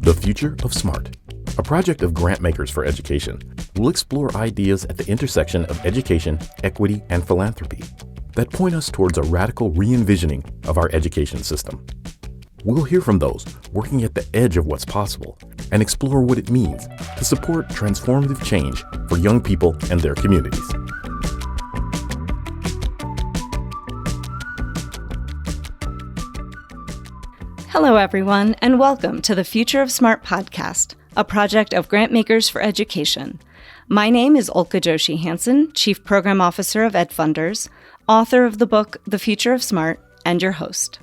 The Future of Smart, a project of Grantmakers for Education, will explore ideas at the intersection of education, equity, and philanthropy that point us towards a radical re-envisioning of our education system. We'll hear from those working at the edge of what's possible and explore what it means to support transformative change for young people and their communities. Hello, everyone, and welcome to the Future of Smart podcast, a project of Grantmakers for Education. My name is Ulcca Joshi Hansen, Chief Program Officer of EdFunders, author of the book The Future of Smart, and your host.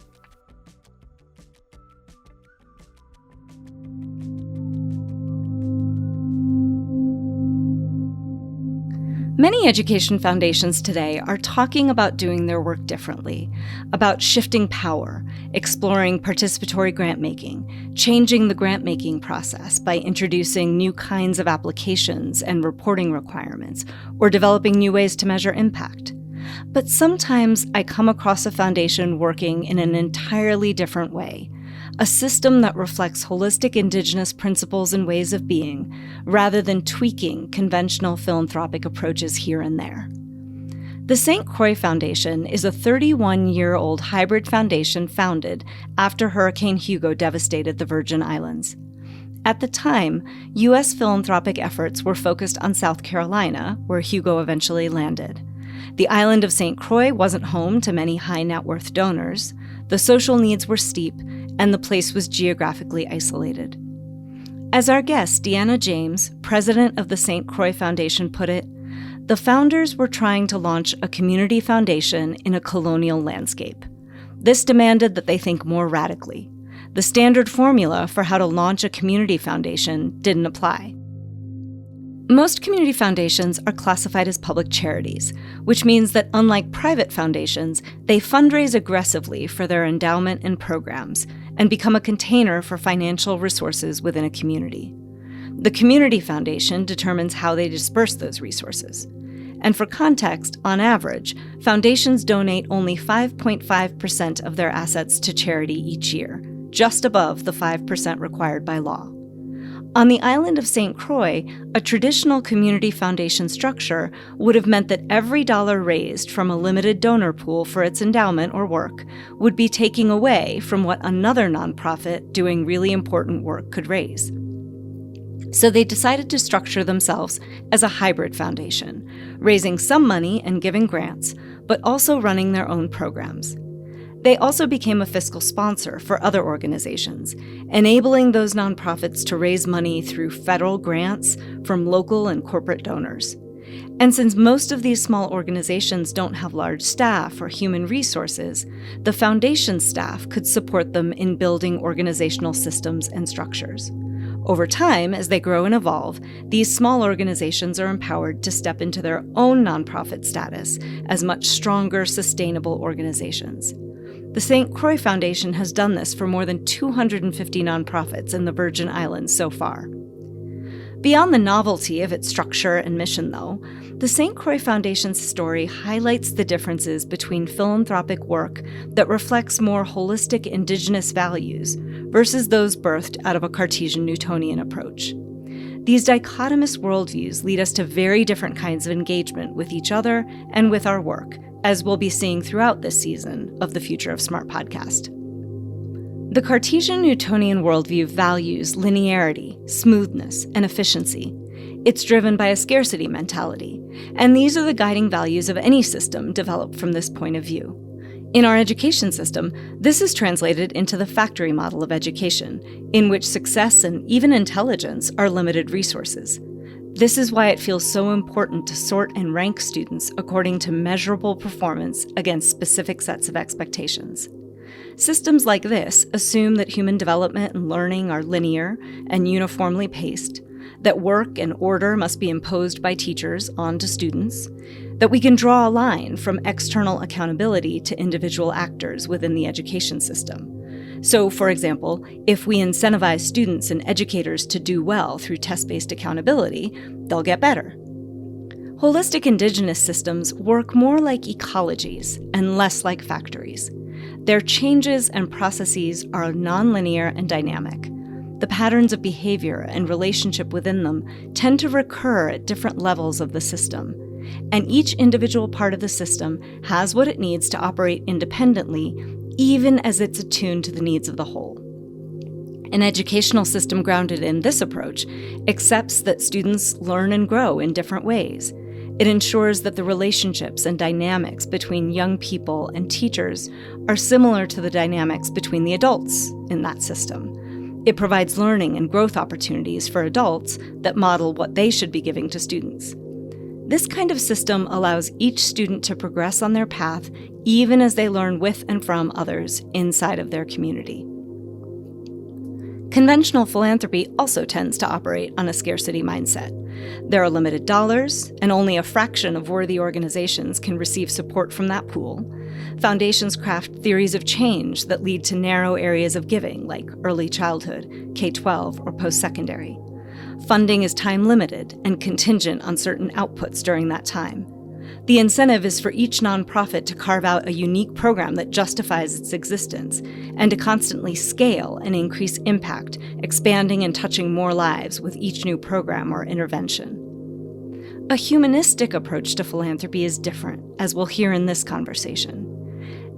Many education foundations today are talking about doing their work differently, about shifting power, exploring participatory grant-making, changing the grant-making process by introducing new kinds of applications and reporting requirements, or developing new ways to measure impact. But sometimes I come across a foundation working in an entirely different way, a system that reflects holistic Indigenous principles and ways of being, rather than tweaking conventional philanthropic approaches here and there. The St. Croix Foundation is a 31-year-old hybrid foundation founded after Hurricane Hugo devastated the Virgin Islands. At the time, U.S. philanthropic efforts were focused on South Carolina, where Hugo eventually landed. The island of St. Croix wasn't home to many high-net-worth donors, the social needs were steep, and the place was geographically isolated. As our guest, Deanna James, president of the St. Croix Foundation, put it, the founders were trying to launch a community foundation in a colonial landscape. This demanded that they think more radically. The standard formula for how to launch a community foundation didn't apply. Most community foundations are classified as public charities, which means that unlike private foundations, they fundraise aggressively for their endowment and programs and become a container for financial resources within a community. The community foundation determines how they disperse those resources. And for context, on average, foundations donate only 5.5% of their assets to charity each year, just above the 5% required by law. On the island of St. Croix, a traditional community foundation structure would have meant that every dollar raised from a limited donor pool for its endowment or work would be taking away from what another nonprofit doing really important work could raise. So they decided to structure themselves as a hybrid foundation, raising some money and giving grants, but also running their own programs. They also became a fiscal sponsor for other organizations, enabling those nonprofits to raise money through federal grants from local and corporate donors. And since most of these small organizations don't have large staff or human resources, the foundation staff could support them in building organizational systems and structures. Over time, as they grow and evolve, these small organizations are empowered to step into their own nonprofit status as much stronger, sustainable organizations. The St. Croix Foundation has done this for more than 250 nonprofits in the Virgin Islands so far. Beyond the novelty of its structure and mission, though, the St. Croix Foundation's story highlights the differences between philanthropic work that reflects more holistic Indigenous values versus those birthed out of a Cartesian Newtonian approach. These dichotomous worldviews lead us to very different kinds of engagement with each other and with our work, as we'll be seeing throughout this season of the Future of Smart podcast. The Cartesian Newtonian worldview values linearity, smoothness, and efficiency. It's driven by a scarcity mentality, and these are the guiding values of any system developed from this point of view. In our education system, this is translated into the factory model of education, in which success and even intelligence are limited resources. This is why it feels so important to sort and rank students according to measurable performance against specific sets of expectations. Systems like this assume that human development and learning are linear and uniformly paced, that work and order must be imposed by teachers onto students, that we can draw a line from external accountability to individual actors within the education system. So, for example, if we incentivize students and educators to do well through test-based accountability, they'll get better. Holistic Indigenous systems work more like ecologies and less like factories. Their changes and processes are nonlinear and dynamic. the patterns of behavior and relationship within them tend to recur at different levels of the system, and each individual part of the system has what it needs to operate independently, even as it's attuned to the needs of the whole. An educational system grounded in this approach accepts that students learn and grow in different ways. It ensures that the relationships and dynamics between young people and teachers are similar to the dynamics between the adults in that system. It provides learning and growth opportunities for adults that model what they should be giving to students. This kind of system allows each student to progress on their path, even as they learn with and from others inside of their community. Conventional philanthropy also tends to operate on a scarcity mindset. There are limited dollars, and only a fraction of worthy organizations can receive support from that pool. Foundations craft theories of change that lead to narrow areas of giving, like early childhood, K-12, or post-secondary. Funding is time-limited and contingent on certain outputs during that time. The incentive is for each nonprofit to carve out a unique program that justifies its existence and to constantly scale and increase impact, expanding and touching more lives with each new program or intervention. A humanistic approach to philanthropy is different, as we'll hear in this conversation.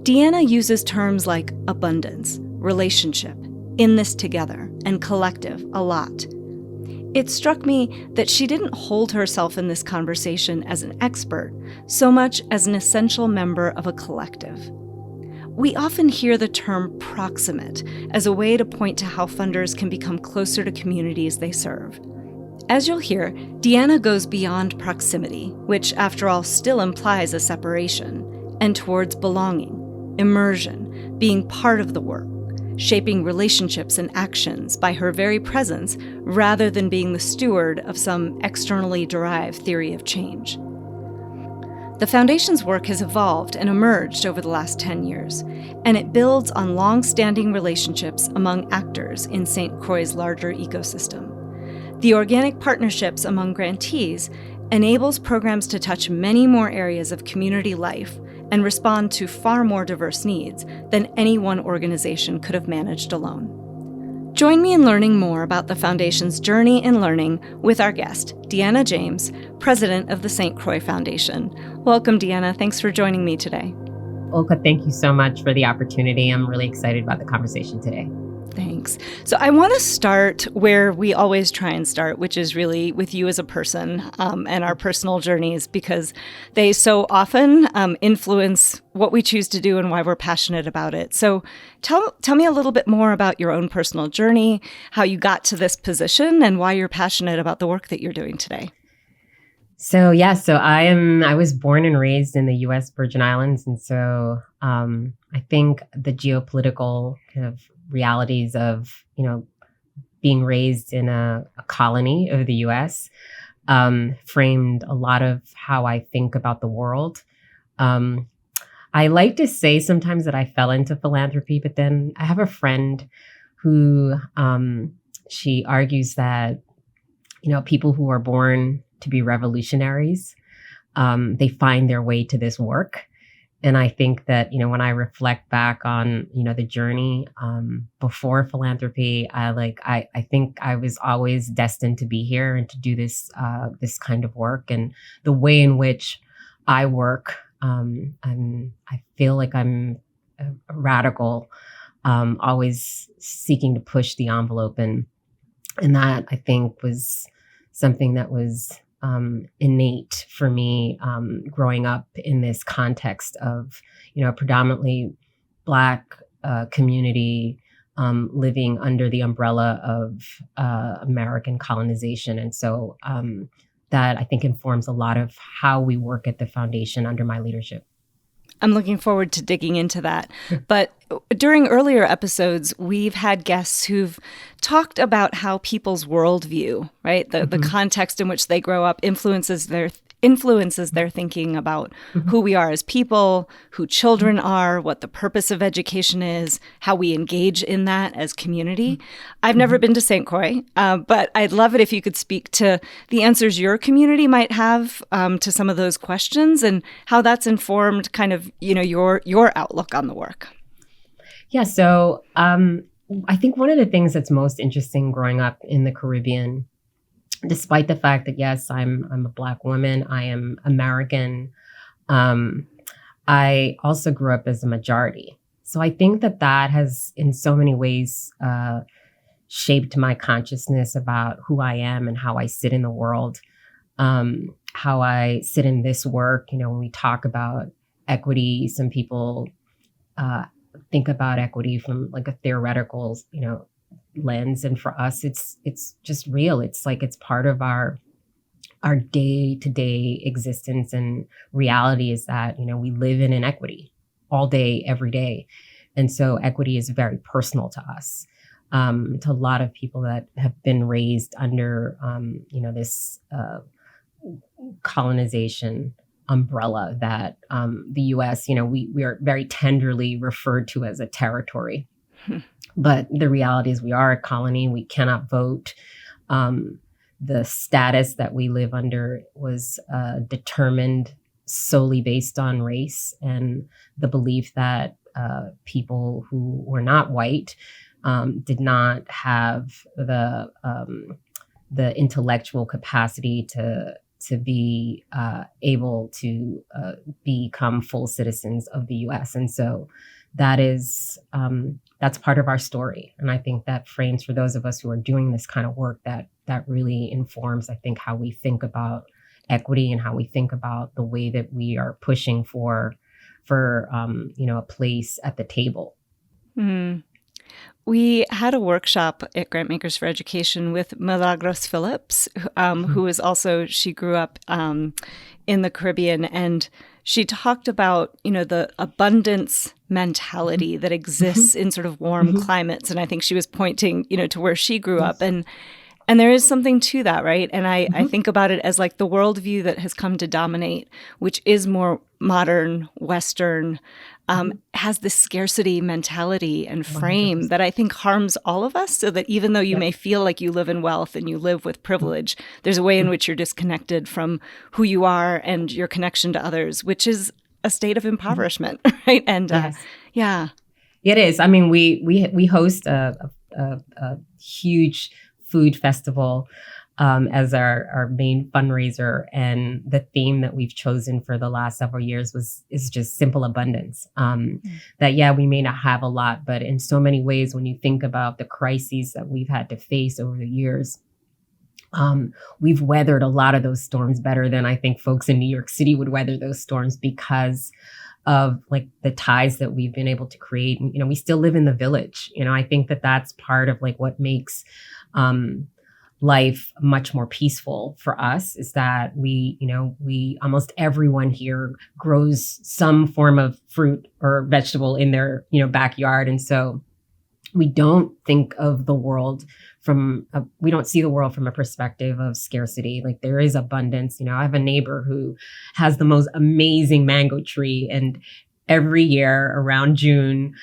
Deanna uses terms like abundance, relationship, in this together, and collective a lot. It struck me that she didn't hold herself in this conversation as an expert so much as an essential member of a collective. We often hear the term proximate as a way to point to how funders can become closer to communities they serve. As you'll hear, Deanna goes beyond proximity, which after all still implies a separation, and towards belonging, immersion, being part of the work, shaping relationships and actions by her very presence rather than being the steward of some externally derived theory of change. The Foundation's work has evolved and emerged over the last 10 years, and it builds on long-standing relationships among actors in St. Croix's larger ecosystem. The organic partnerships among grantees enables programs to touch many more areas of community life and respond to far more diverse needs than any one organization could have managed alone. Join me in learning more about the Foundation's journey in learning with our guest, Deanna James, president of the St. Croix Foundation. Welcome, Deanna. Thanks for joining me today. Ulcca, thank you so much for the opportunity. I'm really excited about the conversation today. Thanks. So I want to start where we always try and start, which is really with you as a person and our personal journeys, because they so often influence what we choose to do and why we're passionate about it. So tell me a little bit more about your own personal journey, how you got to this position, and why you're passionate about the work that you're doing today. So I was born and raised in the U.S. Virgin Islands. And so I think the geopolitical kind of realities of, being raised in a colony of the U.S. Framed a lot of how I think about the world. I like to say sometimes that I fell into philanthropy, but then I have a friend who she argues that, people who are born to be revolutionaries, they find their way to this work. And I think that, when I reflect back on, the journey before philanthropy, I think I was always destined to be here and to do this kind of work. And the way in which I work, I feel like I'm a radical, always seeking to push the envelope. And that, I think, was something that was innate for me growing up in this context of, predominantly Black community living under the umbrella of American colonization. And so that I think informs a lot of how we work at the foundation under my leadership. I'm looking forward to digging into that. But during earlier episodes, we've had guests who've talked about how people's worldview, right, the context in which they grow up influences their thinking about who we are as people, who children are, what the purpose of education is, how we engage in that as community. I've never been to St. Croix, but I'd love it if you could speak to the answers your community might have to some of those questions and how that's informed kind of, your outlook on the work. Yeah. So, I think one of the things that's most interesting growing up in the Caribbean, despite the fact that, yes, I'm a Black woman, I am American, I also grew up as a majority. So I think that has in so many ways shaped my consciousness about who I am and how I sit in the world, how I sit in this work. When we talk about equity, some people think about equity from like a theoretical, lens. And for us, it's just real. It's like it's part of our day-to-day existence, and reality is that, we live in inequity all day, every day. And so equity is very personal to us, to a lot of people that have been raised under, this colonization umbrella that the U.S., we are very tenderly referred to as a territory. But the reality is we are a colony. We cannot vote. The status that we live under was determined solely based on race and the belief that people who were not white did not have the intellectual capacity to be able to become full citizens of the U.S. And so that's part of our story. And I think that frames, for those of us who are doing this kind of work, that really informs, I think, how we think about equity and how we think about the way that we are pushing for a place at the table. Mm. We had a workshop at Grantmakers for Education with Milagros Phillips, who is also, she grew up in the Caribbean, and she talked about, the abundance mentality that exists in sort of warm climates. And I think she was pointing, to where she grew up. And there is something to that, right? And I think about it as like the worldview that has come to dominate, which is more modern, Western, has this scarcity mentality and frame 100%. That I think harms all of us, so that even though you may feel like you live in wealth and you live with privilege, there's a way in which you're disconnected from who you are and your connection to others, which is a state of impoverishment, right? And yeah. It is. I mean, we host a huge food festival as our main fundraiser, and the theme that we've chosen for the last several years is just simple abundance. That we may not have a lot, but in so many ways, when you think about the crises that we've had to face over the years, we've weathered a lot of those storms better than I think folks in New York City would weather those storms, because of like the ties that we've been able to create. And, we still live in the village. I think that's part of like what makes life much more peaceful for us, is that we almost everyone here grows some form of fruit or vegetable in their, backyard. And so we don't think of the world we don't see the world from a perspective of scarcity. Like, there is abundance. I have a neighbor who has the most amazing mango tree, and every year around June,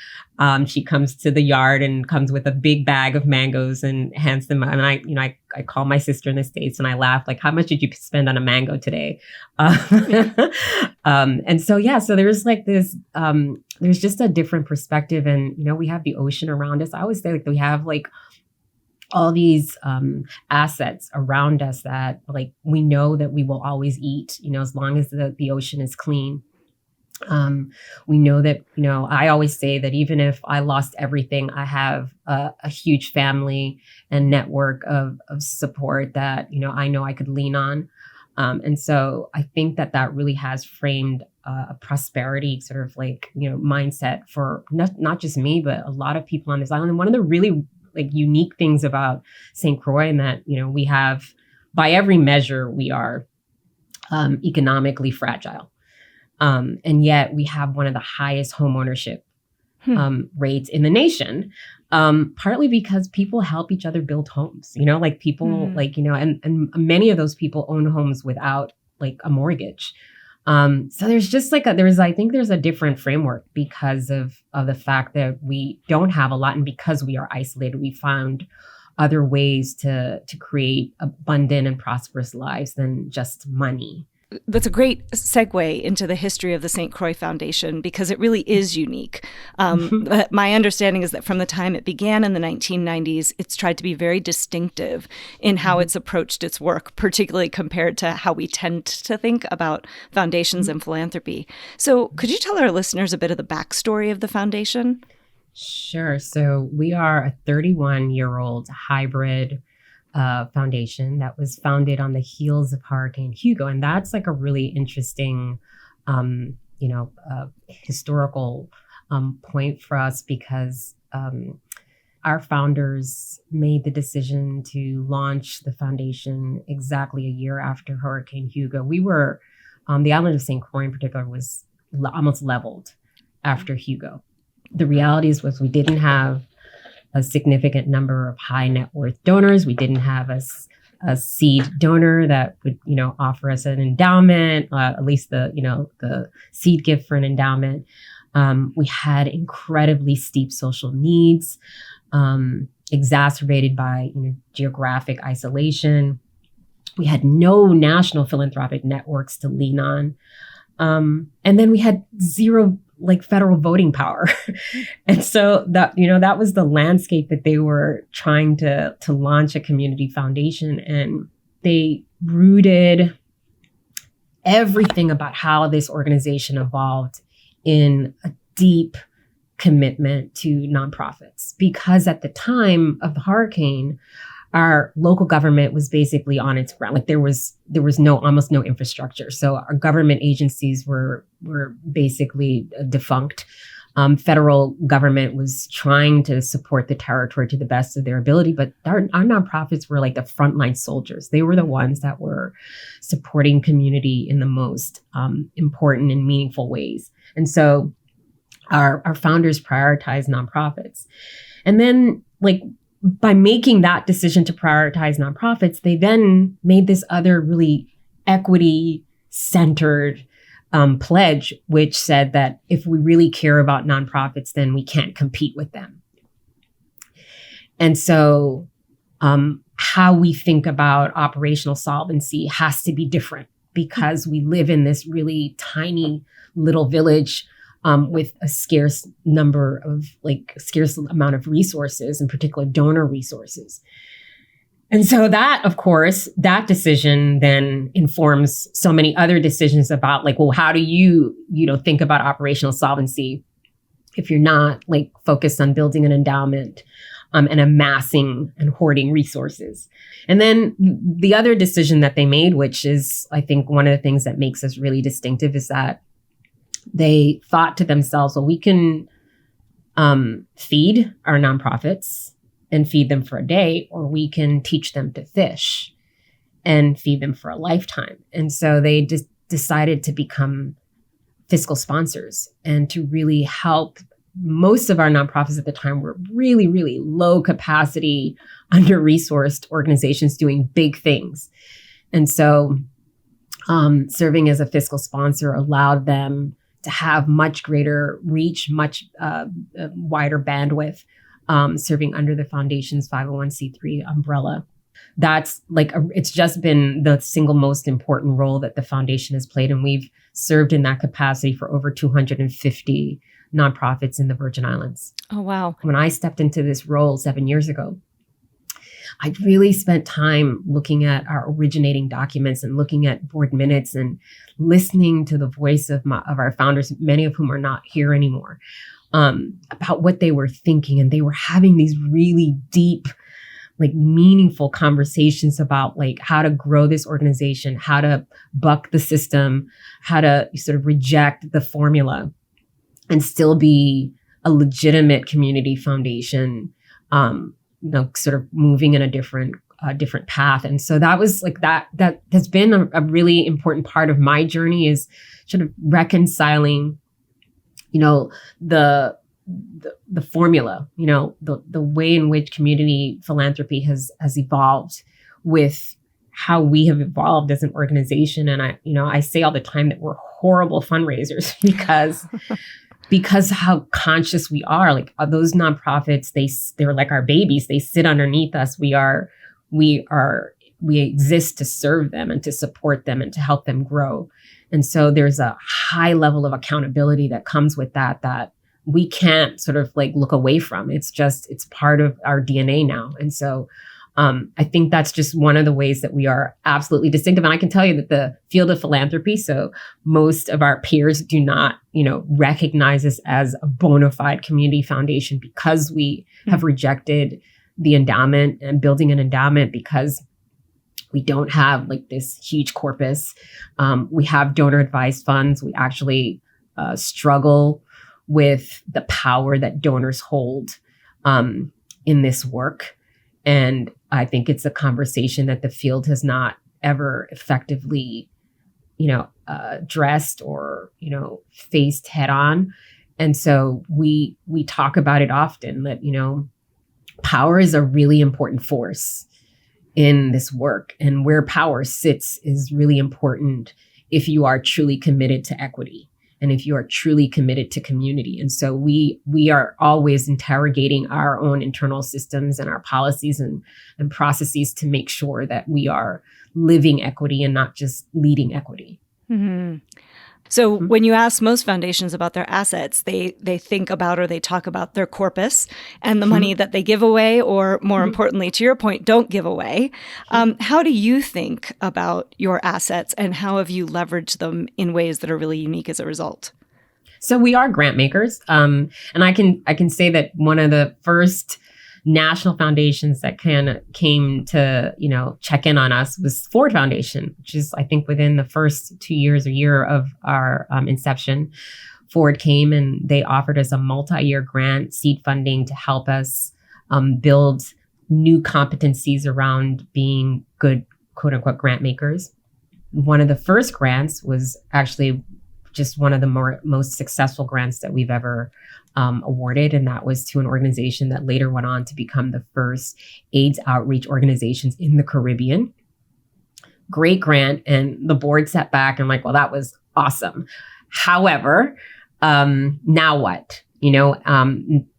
she comes to the yard and comes with a big bag of mangoes and hands them. And I call my sister in the States and I laugh, like, how much did you spend on a mango today? And so, so there's like this, there's just a different perspective. And, we have the ocean around us. I always say, like, we have like all these assets around us that, like, we know that we will always eat, as long as the ocean is clean. We know that, I always say that even if I lost everything, I have a huge family and network of support that, I know I could lean on. And so I think that really has framed a prosperity sort of like, mindset for not just me, but a lot of people on this island. And one of the really like unique things about St. Croix, and that, we have, by every measure, we are economically fragile. And yet we have one of the highest homeownership rates in the nation, partly because people help each other build homes, like people like, and many of those people own homes without like a mortgage. So there's just like I think there's a different framework because of the fact that we don't have a lot. And because we are isolated, we found other ways to create abundant and prosperous lives than just money. That's a great segue into the history of the St. Croix Foundation, because it really is unique. But my understanding is that from the time it began in the 1990s, it's tried to be very distinctive in how it's approached its work, particularly compared to how we tend to think about foundations and philanthropy. So could you tell our listeners a bit of the backstory of the foundation? Sure. So we are a 31-year-old hybrid foundation that was founded on the heels of Hurricane Hugo. And that's like a really interesting, historical point for us because our founders made the decision to launch the foundation exactly a year after Hurricane Hugo. We were, the island of St. Croix in particular was almost leveled after Hugo. The realities was we didn't have a significant number of high net worth donors. We didn't have a seed donor that would, offer us an endowment, at least the seed gift for an endowment. We had incredibly steep social needs, exacerbated by geographic isolation. We had no national philanthropic networks to lean on. And then we had zero federal voting power. And so that was the landscape that they were trying to launch a community foundation. And they rooted everything about how this organization evolved in a deep commitment to nonprofits. Because at the time of the hurricane, our local government was basically on its ground. There was almost no infrastructure. So our government agencies were basically defunct. Federal government was trying to support the territory to the best of their ability, but our nonprofits were like the frontline soldiers. They were the ones that were supporting community in the most important and meaningful ways. And so our founders prioritized nonprofits. And then by making that decision to prioritize nonprofits, they then made this other really equity-centered pledge, which said that if we really care about nonprofits, then we can't compete with them. And so how we think about operational solvency has to be different because we live in this really tiny little village with a scarce amount of resources, in particular donor resources. And so that, of course, that decision then informs so many other decisions about how do you think about operational solvency if you're not focused on building an endowment and amassing and hoarding resources. And then the other decision that they made, which is, I think, one of the things that makes us really distinctive, is that they thought to themselves, well, we can feed our nonprofits and feed them for a day, or we can teach them to fish and feed them for a lifetime. And so they just decided to become fiscal sponsors and to really help. Most of our nonprofits at the time were really, really low capacity, under-resourced organizations doing big things. And so serving as a fiscal sponsor allowed them to have much greater reach, much wider bandwidth, serving under the foundation's 501c3 umbrella. That's it's just been the single most important role that the foundation has played. And we've served in that capacity for over 250 nonprofits in the Virgin Islands. Oh, wow. When I stepped into this role 7 years ago, I really spent time looking at our originating documents and looking at board minutes and listening to the voice of our founders, many of whom are not here anymore, about what they were thinking. And they were having these really deep, meaningful conversations about how to grow this organization, how to buck the system, how to sort of reject the formula and still be a legitimate community foundation, sort of moving in a different path. And so that was that has been a really important part of my journey, is sort of reconciling, the formula, the way in which community philanthropy has evolved with how we have evolved as an organization. And I say all the time that we're horrible fundraisers because how conscious we are. Those nonprofits, they're like our babies. They sit underneath us. We exist to serve them and to support them and to help them grow. And so there's a high level of accountability that comes with that we can't sort of like look away from. It's part of our DNA now. And so I think that's just one of the ways that we are absolutely distinctive. And I can tell you that the field of philanthropy, so most of our peers do not, recognize us as a bona fide community foundation because we have rejected the endowment and building an endowment because we don't have like this huge corpus. We have donor advised funds. We actually struggle with the power that donors hold in this work. And I think it's a conversation that the field has not ever effectively, addressed or, faced head on. And so we talk about it often that, power is a really important force in this work. And where power sits is really important if you are truly committed to equity and if you are truly committed to community. And so we are always interrogating our own internal systems and our policies and processes to make sure that we are living equity and not just leading equity. Mm-hmm. So when you ask most foundations about their assets, they think about or they talk about their corpus and the money that they give away, or more importantly, to your point, don't give away. How do you think about your assets and how have you leveraged them in ways that are really unique as a result? So we are grant makers. And I can say that one of the first national foundations that came to, check in on us was Ford Foundation, which is, I think, within the first 2 years or year of our inception. Ford came and they offered us a multi-year grant seed funding to help us build new competencies around being good, quote unquote, grant makers. One of the first grants was actually just one of the most successful grants that we've ever awarded. And that was to an organization that later went on to become the first AIDS outreach organizations in the Caribbean. Great grant. And the board sat back and like, well, that was awesome. However, now what?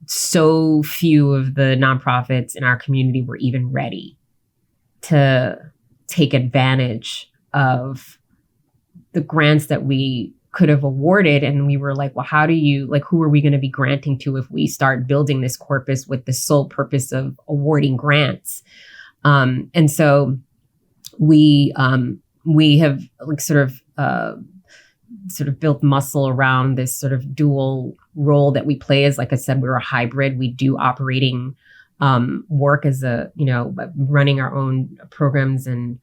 So few of the nonprofits in our community were even ready to take advantage of the grants that we could have awarded. And we were like, well, who are we going to be granting to if we start building this corpus with the sole purpose of awarding grants? And so we have sort of built muscle around this sort of dual role that we play. As, like I said, we're a hybrid. We do operating work as running our own programs and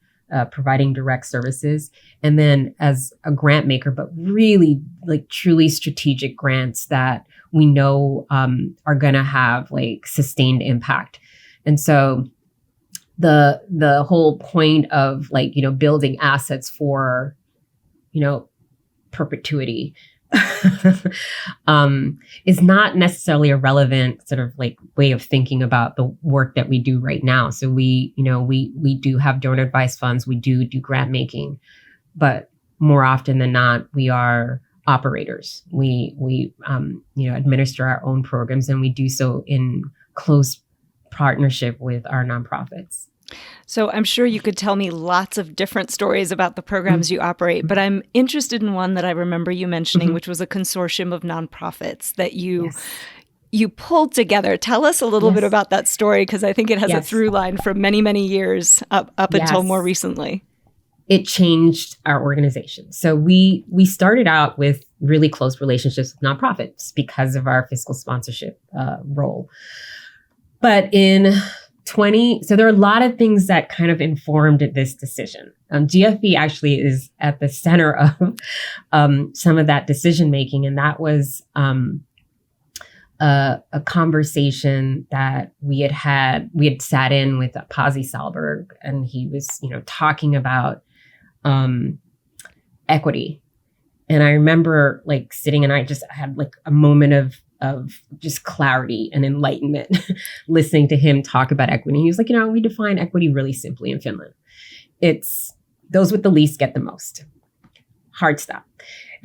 providing direct services. And then as a grant maker, but really like truly strategic grants that we know are going to have like sustained impact. And so the whole point of building assets for, perpetuity is not necessarily a relevant sort of like way of thinking about the work that we do right now. So we do have donor advised funds, we do grant making, but more often than not, we are operators. We administer our own programs, and we do so in close partnership with our nonprofits. So I'm sure you could tell me lots of different stories about the programs you operate, but I'm interested in one that I remember you mentioning, which was a consortium of nonprofits that you pulled together. Tell us a little bit about that story, because I think it has a through line from many, many years up until more recently. It changed our organization. So we started out with really close relationships with nonprofits because of our fiscal sponsorship role. But so there are a lot of things that kind of informed this decision. GFE actually is at the center of some of that decision making, and that was a conversation that we had sat in with Pasi Salberg, and he was talking about equity. And I remember like sitting, and I just had like a moment of just clarity and enlightenment listening to him talk about equity. He was like, we define equity really simply in Finland. It's those with the least get the most. Hard stop.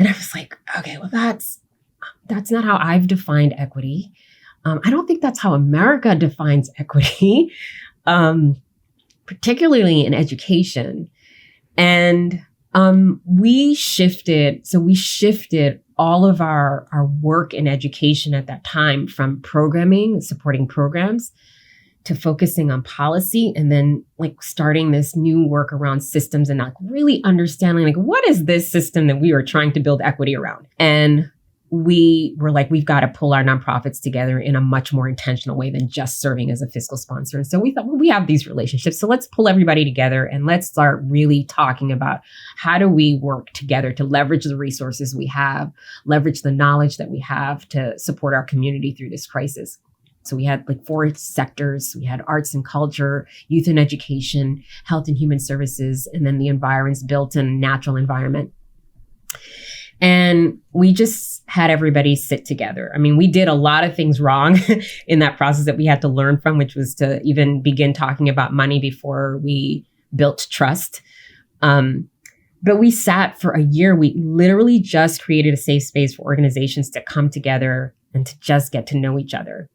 And I was like, okay, well, that's not how I've defined equity. I don't think that's how America defines equity, particularly in education. And we shifted all of our work in education at that time, from programming, supporting programs, to focusing on policy, and then like starting this new work around systems and like really understanding like, what is this system that we are trying to build equity around? And we were like, we've got to pull our nonprofits together in a much more intentional way than just serving as a fiscal sponsor. And so we thought, well, we have these relationships, so let's pull everybody together and let's start really talking about how do we work together to leverage the resources we have, leverage the knowledge that we have to support our community through this crisis. So we had like 4 sectors. We had arts and culture, youth and education, health and human services, and then the environments, built and natural environment. And we just had everybody sit together. I mean, we did a lot of things wrong in that process that we had to learn from, which was to even begin talking about money before we built trust. But we sat for a year. We literally just created a safe space for organizations to come together and to just get to know each other.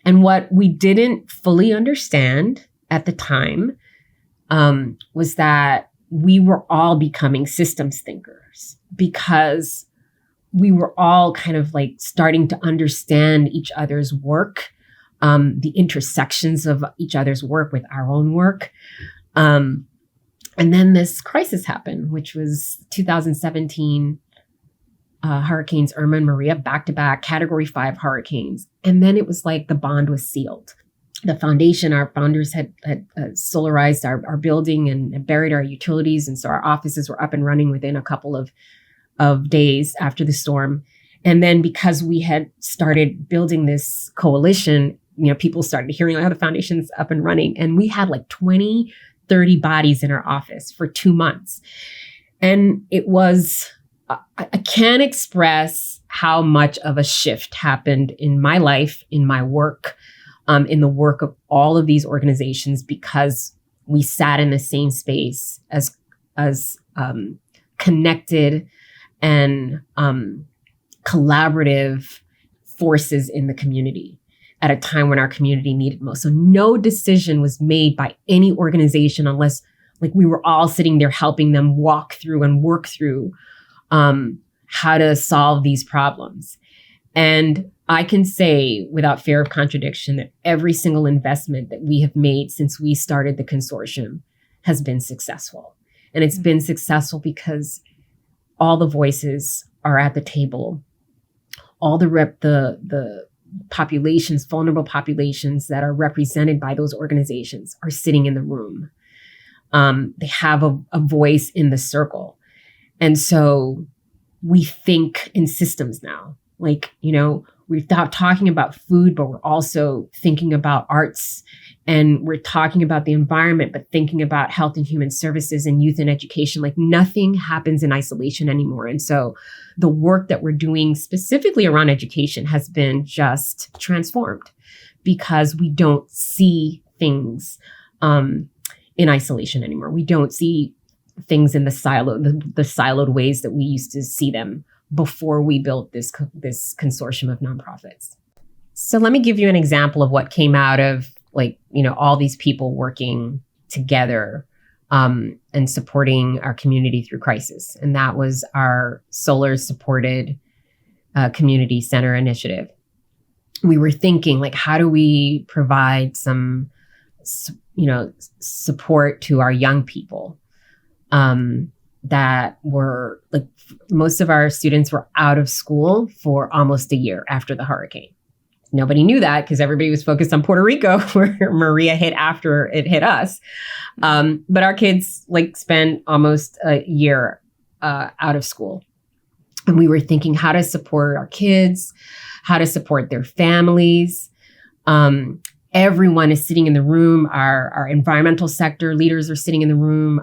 And what we didn't fully understand at the time was that we were all becoming systems thinkers, because we were all kind of like starting to understand each other's work, the intersections of each other's work with our own work. And then this crisis happened, which was 2017 hurricanes Irma and Maria, back-to-back Category 5 hurricanes. And then it was like the bond was sealed. The foundation, our founders had solarized our building and buried our utilities. And so our offices were up and running within a couple of days after the storm. And then because we had started building this coalition, people started hearing, the foundation's up and running. And we had like 20, 30 bodies in our office for 2 months. And it was, I can't express how much of a shift happened in my life, in my work, in the work of all of these organizations, because we sat in the same space as connected and collaborative forces in the community at a time when our community needed most. So no decision was made by any organization unless like we were all sitting there helping them walk through and work through how to solve these problems. And I can say without fear of contradiction that every single investment that we have made since we started the consortium has been successful. And it's been successful because all the voices are at the table. All the populations, vulnerable populations that are represented by those organizations are sitting in the room. They have a voice in the circle. And so we think in systems now. Like, we're talking about food, but we're also thinking about arts, and we're talking about the environment, but thinking about health and human services and youth and education. Like nothing happens in isolation anymore. And so the work that we're doing specifically around education has been just transformed because we don't see things in isolation anymore. We don't see things in the siloed ways that we used to see them before we built this consortium of nonprofits. So let me give you an example of what came out of all these people working together and supporting our community through crisis. And that was our solar supported community center initiative. We were thinking how do we provide some, support to our young people that were most of our students were out of school for almost a year after the hurricane. Nobody knew that because everybody was focused on Puerto Rico where Maria hit after it hit us. But our kids spent almost a year out of school. And we were thinking how to support our kids, how to support their families. Everyone is sitting in the room. Our environmental sector leaders are sitting in the room.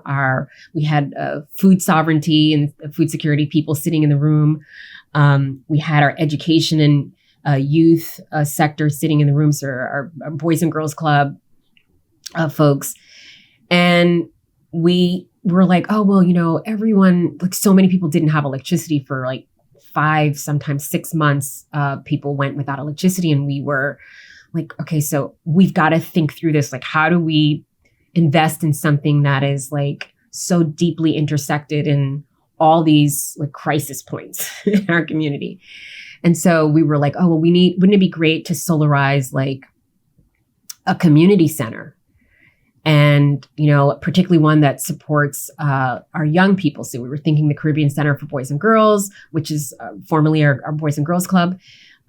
We had food sovereignty and food security people sitting in the room. We had our education and youth sector sitting in the room, so our Boys and Girls Club folks. And we were everyone, so many people didn't have electricity for 5, sometimes 6 months. People went without electricity, and we were okay, so we've got to think through this. How do we invest in something that is so deeply intersected in all these like crisis points in our community. And so we were like, oh, well, wouldn't it be great to solarize like a community center? And, particularly one that supports our young people. So we were thinking the Caribbean Center for Boys and Girls, which is formerly our Boys and Girls Club.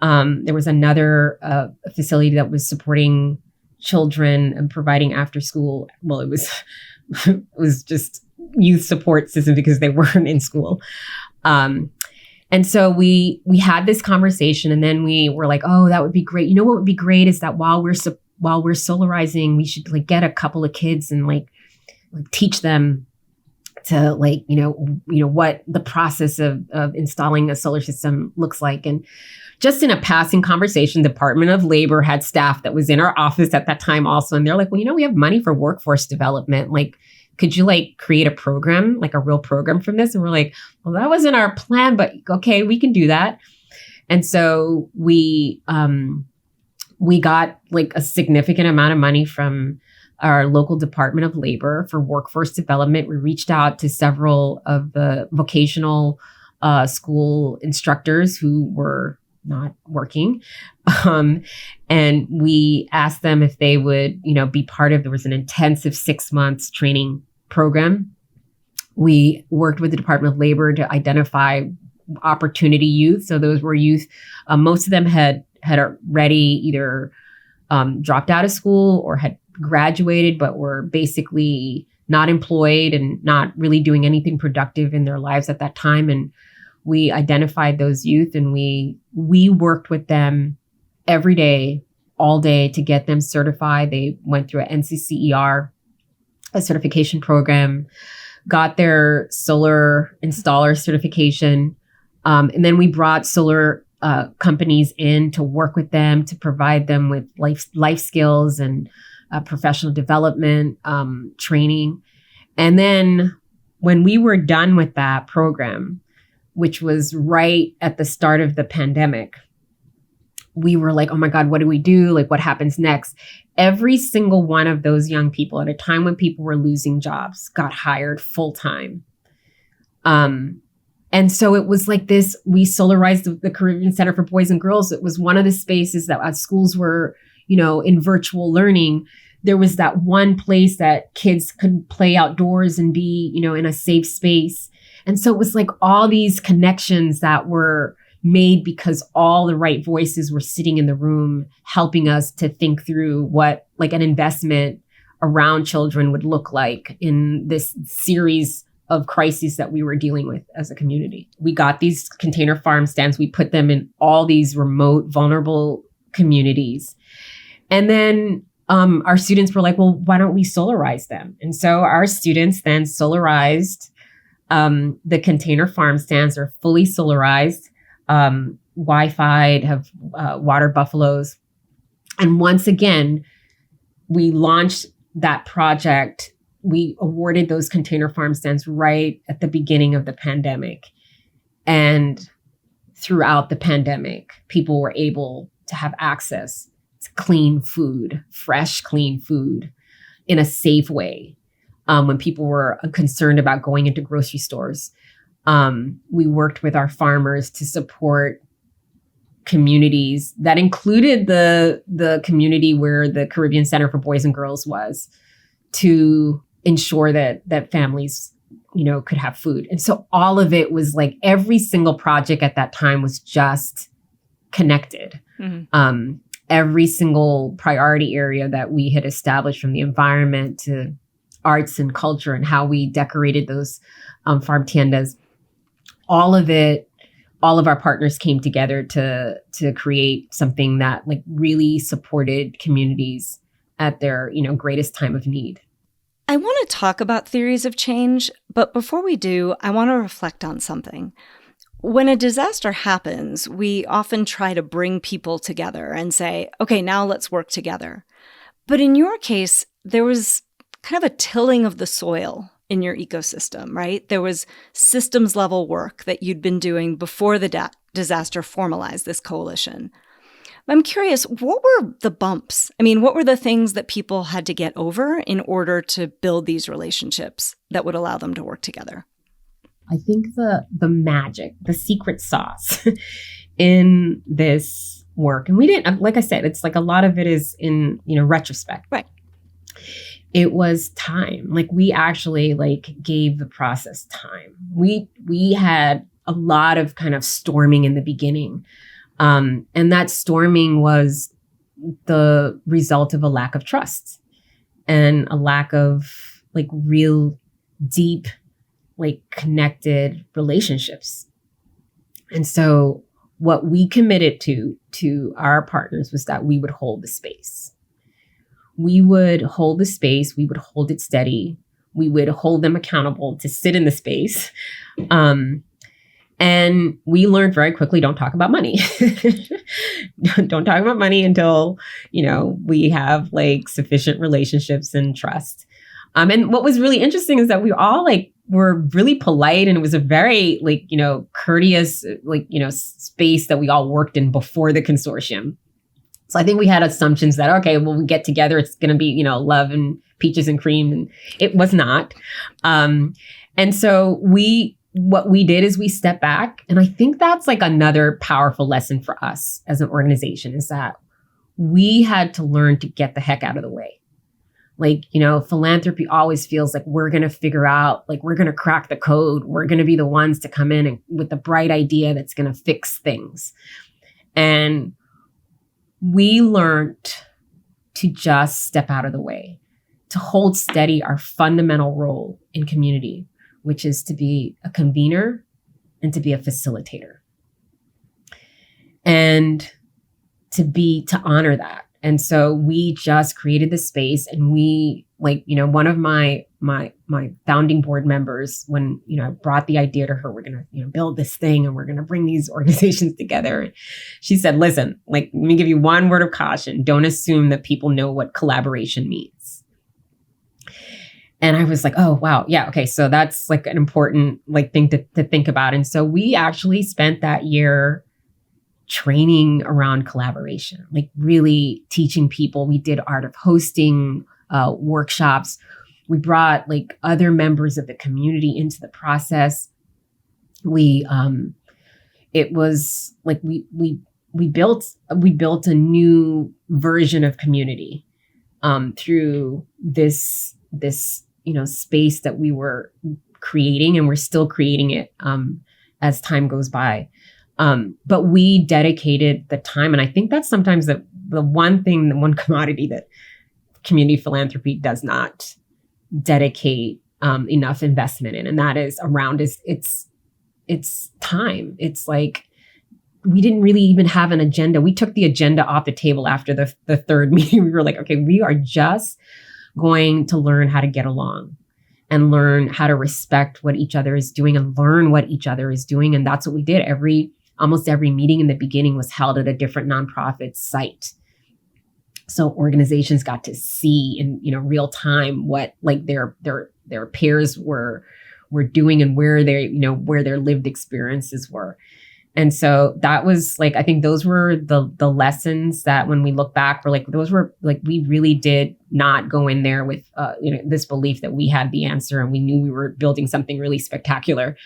There was another facility that was supporting children and providing after school. Well, it was just youth support system because they weren't in school. And so we had this conversation, and then we were like, oh, that would be great. You know what would be great is that while we're solarizing, we should like get a couple of kids and like teach them to like, what the process of installing a solar system looks like. And just in a passing conversation, Department of Labor had staff that was in our office at that time also. And they're like, well, we have money for workforce development. Like, could you like create a program, like a real program from this? And we're like, well, that wasn't our plan, but okay, we can do that. And so we got like a significant amount of money from our local Department of Labor for workforce development. We reached out to several of the vocational school instructors who were not working. And we asked them if they would, be part of, there was an intensive 6 months training program. We worked with the Department of Labor to identify opportunity youth. So those were youth, most of them had already either dropped out of school or had graduated, but were basically not employed and not really doing anything productive in their lives at that time. And we identified those youth, and we worked with them every day, all day, to get them certified. They went through an NCCER, a certification program, got their solar installer certification. And then we brought solar companies in to work with them, to provide them with life skills and professional development training. And then when we were done with that program, which was right at the start of the pandemic, we were like, oh my God, what do we do? Like, what happens next? Every single one of those young people at a time when people were losing jobs got hired full time. And so it was like this, we solarized the Caribbean Center for Boys and Girls. It was one of the spaces that as schools were, in virtual learning, there was that one place that kids could play outdoors and be, in a safe space. And so it was like all these connections that were made because all the right voices were sitting in the room, helping us to think through what like an investment around children would look like in this series of crises that we were dealing with as a community. We got these container farm stands. We put them in all these remote, vulnerable communities. And then our students were like, well, why don't we solarize them? And so our students then solarized the container farm stands. Are fully solarized, Wi-Fi, have water buffaloes. And once again, we launched that project. We awarded those container farm stands right at the beginning of the pandemic. And throughout the pandemic, people were able to have access to clean food, fresh, clean food in a safe way. When people were concerned about going into grocery stores, we worked with our farmers to support communities that included the community where the Caribbean Center for Boys and Girls was, to ensure that families, could have food. And so all of it was like every single project at that time was just connected. Mm-hmm. Every single priority area that we had established, from the environment to arts and culture and how we decorated those farm tiendas, all of it, all of our partners came together to create something that like really supported communities at their, greatest time of need. I want to talk about theories of change, but before we do, I want to reflect on something. When a disaster happens, we often try to bring people together and say, okay, now let's work together. But in your case, there was kind of a tilling of the soil in your ecosystem, right? There was systems level work that you'd been doing before the disaster formalized this coalition. I'm curious, what were the bumps? I mean, what were the things that people had to get over in order to build these relationships that would allow them to work together? I think the magic, the secret sauce in this work, and we didn't, like I said, it's like a lot of it is in, retrospect. Right. It was time. Like we actually gave the process time. We had a lot of kind of storming in the beginning. And that storming was the result of a lack of trust and a lack of real deep, connected relationships. And so what we committed to our partners was that we would hold the space. We would hold the space. We would hold it steady. We would hold them accountable to sit in the space. And we learned very quickly, don't talk about money. Don't talk about money until, we have sufficient relationships and trust. And what was really interesting is that we all were really polite, and it was a very courteous, space that we all worked in before the consortium. So I think we had assumptions that, okay, when we get together, it's going to be, love and peaches and cream. And it was not. And so what we did is we stepped back. And I think that's another powerful lesson for us as an organization, is that we had to learn to get the heck out of the way. Philanthropy always feels like we're going to figure out, we're going to crack the code. We're going to be the ones to come in and with the bright idea that's going to fix things. And we learned to just step out of the way, to hold steady our fundamental role in community, which is to be a convener and to be a facilitator. And to honor that. And so we just created the space, and we one of my founding board members, when, I brought the idea to her, we're going to, build this thing and we're going to bring these organizations together. She said, listen, let me give you one word of caution. Don't assume that people know what collaboration means. And I was like, oh, wow. Yeah. Okay. So that's an important thing to think about. And so we actually spent that year training around collaboration, really teaching people. We did art of hosting workshops. We brought other members of the community into the process. It was we built a new version of community through this space that we were creating, and we're still creating it as time goes by. But we dedicated the time. And I think that's sometimes the one commodity that community philanthropy does not dedicate enough investment in. And that is it's time. It's we didn't really even have an agenda. We took the agenda off the table after the third meeting. We were like, okay, we are just going to learn how to get along and learn how to respect what each other is doing and learn what each other is doing. And that's what we did. Almost every meeting in the beginning was held at a different nonprofit site. So organizations got to see in real time what their peers were doing and where their lived experiences were. And so that was I think those were the lessons that when we look back, we really did not go in there with this belief that we had the answer and we knew we were building something really spectacular.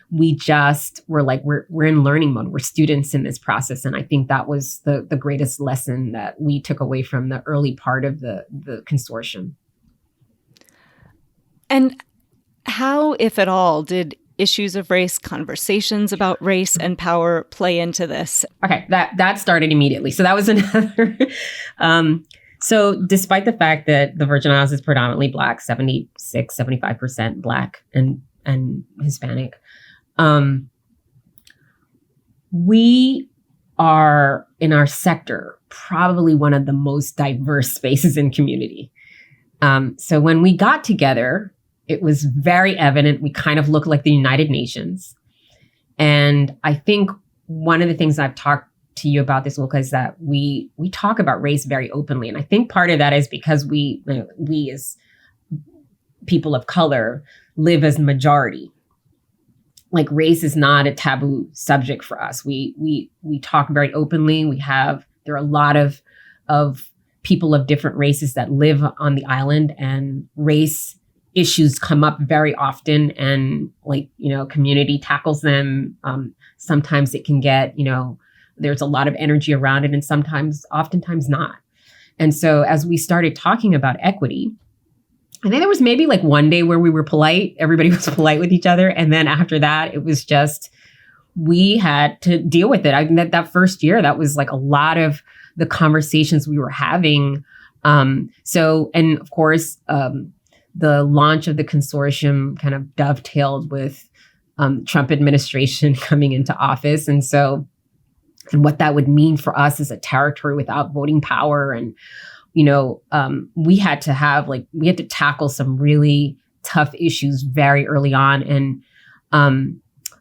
We just were we're in learning mode. We're students in this process. And I think that was the greatest lesson that we took away from the early part of the consortium. And how, if at all, did issues of race, conversations about race and power play into this? Okay, that started immediately. So that was another. So despite the fact that the Virgin Islands is predominantly Black, 75% Black and Hispanic, we are in our sector probably one of the most diverse spaces in community. So when we got together, it was very evident we kind of looked like the United Nations. And I think one of the things I've talked to you about this, Ulcca, is that we talk about race very openly. And I think part of that is because we as people of color live as the majority. Race is not a taboo subject for us. We talk very openly. There are a lot of people of different races that live on the island, and race issues come up very often, and like, community tackles them. Sometimes it can get, there's a lot of energy around it, and oftentimes not. And so as we started talking about equity, I think there was maybe like one day where we were polite. Everybody was polite with each other. And then after that, it was just, we had to deal with it. I mean, that first year, that was like a lot of the conversations we were having. And of course, the launch of the consortium kind of dovetailed with Trump administration coming into office. And what that would mean for us as a territory without voting power. And, we had to tackle some really tough issues very early on. And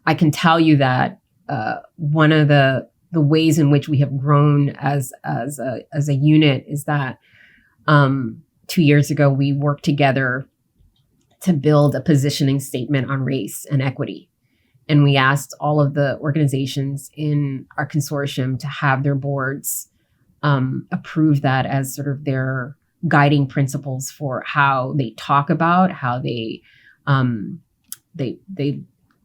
I can tell you that one of the ways in which we have grown as a unit is that 2 years ago, we worked together to build a positioning statement on race and equity. And we asked all of the organizations in our consortium to have their boards approve that as sort of their guiding principles for how they talk about, how they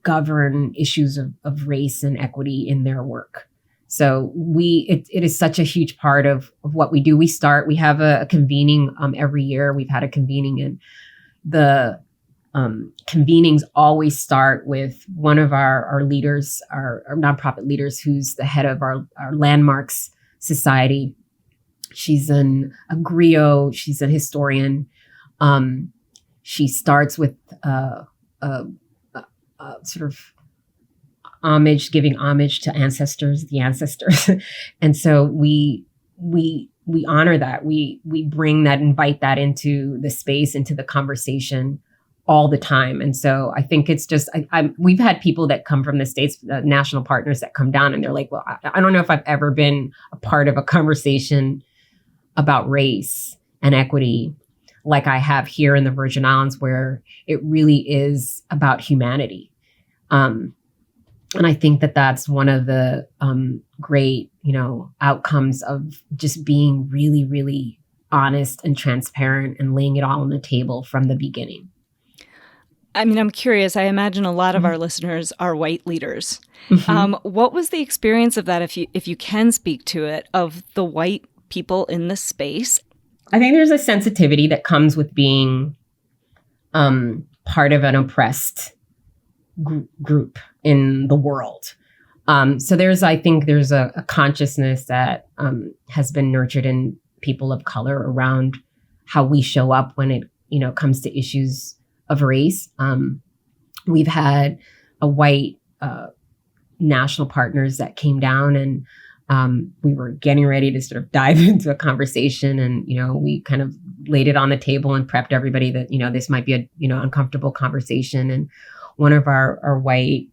govern issues of race and equity in their work. So it is such a huge part of what we do. We have a convening every year. We've had a convening, and the convenings always start with one of our leaders, our nonprofit leaders, who's the head of our Landmarks Society. She's a griot. She's a historian. She starts with sort of giving homage to the ancestors. And so we honor that. We bring that, invite that into the space, into the conversation all the time. And so I think it's just, we've had people that come from the States, national partners that come down, and they're like, well, I don't know if I've ever been a part of a conversation about race and equity like I have here in the Virgin Islands, where it really is about humanity. And I think that that's one of the great, outcomes of just being really, really honest and transparent and laying it all on the table from the beginning. I mean, I'm curious. I imagine a lot of our listeners are white leaders. What was the experience of that, if you can speak to it, of the white people in the space? I think there's a sensitivity that comes with being part of an oppressed group in the world. So there's a consciousness that has been nurtured in people of color around how we show up when it comes to issues of race. We've had a white national partners that came down, and we were getting ready to sort of dive into a conversation, and we kind of laid it on the table and prepped everybody that this might be a uncomfortable conversation. And one of our white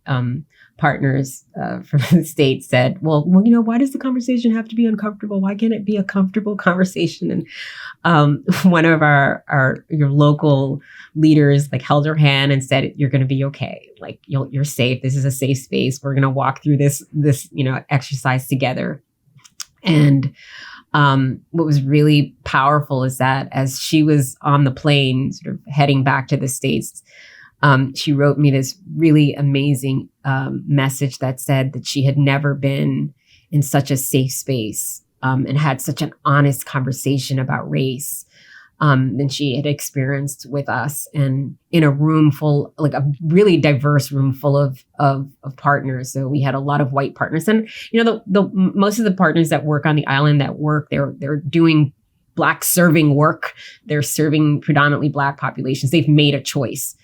partners from the States said, well, why does the conversation have to be uncomfortable? Why can't it be a comfortable conversation? And one of your local leaders held her hand and said, you're going to be okay. You're safe. This is a safe space. We're going to walk through this exercise together. And what was really powerful is that as she was on the plane, sort of heading back to the States, she wrote me this really amazing message that said that she had never been in such a safe space and had such an honest conversation about race than she had experienced with us, and in a room full, a really diverse room full of partners. So we had a lot of white partners, and the most of the partners that work on the island they're doing Black serving work. They're serving predominantly Black populations. They've made a choice